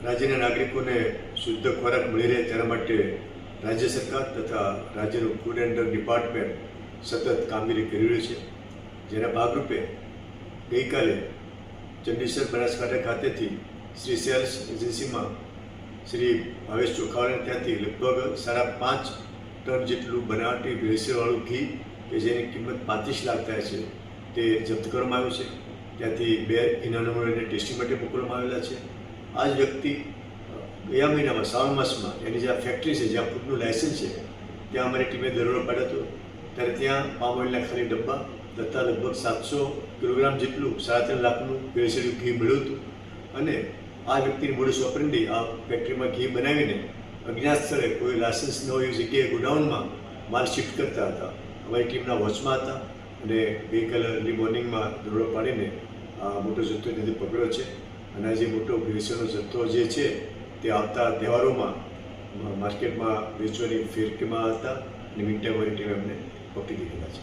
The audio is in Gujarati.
રાજ્યના નાગરિકોને શુદ્ધ ખોરાક મળી રહે તેના માટે રાજ્ય સરકાર તથા રાજ્યનું ફૂડ એન્ડ ડ્રગ ડિપાર્ટમેન્ટ સતત કામગીરી કરી રહ્યું છે, જેના ભાગરૂપે ગઈકાલે ચંડીસર બનાસકાંઠા ખાતેથી શ્રી સેલ્સ એજન્સીમાં શ્રી ભાવેશ ચોખાવાળાને ત્યાંથી લગભગ 5.5 ટન જેટલું બનાવટી ભેળસેળવાળું ઘી કે જેની કિંમત 35 લાખ થાય છે તે જપ્ત કરવામાં આવ્યું છે. ત્યાંથી 2 ઇનામ નમૂનાને ટેસ્ટિંગ માટે મોકલવામાં આવેલા છે. આ જ વ્યક્તિ ગયા મહિનામાં શ્રાવણ માસમાં એની જે ફેક્ટરી છે જ્યાં ફૂડનું લાયસન્સ છે ત્યાં અમારી ટીમે દરોડો પાડ્યો હતો. ત્યારે ત્યાં પામ ઓઇલના ખાલી ડબ્બા તથા લગભગ 700 કિલોગ્રામ જેટલું 3.5 લાખનું ભેળસેળિયું ઘી મળ્યું હતું. અને આ વ્યક્તિની મોડસ ઓપરેન્ડી આ ફેક્ટરીમાં ઘી બનાવીને અજ્ઞાત સ્થળે કોઈ લાયસન્સ ન હોય એવી જગ્યાએ ગોડાઉનમાં માલ શિફ્ટ કરતા હતા. અમારી ટીમના વોચમાં હતા અને ગઈકાલે અર્લી મોર્નિંગમાં દરોડો પાડીને આ મોટો જથ્થો ત્યાંથી પકડ્યો છે. અને આ જે મોટો ભેળસેળનો જથ્થો જે છે તે આવતા તહેવારોમાં માર્કેટમાં વેચવાની ફિરકીમાં હતા અને મીન ટાઈમ અમારી ટીમે એમને પકડી લીધેલા છે.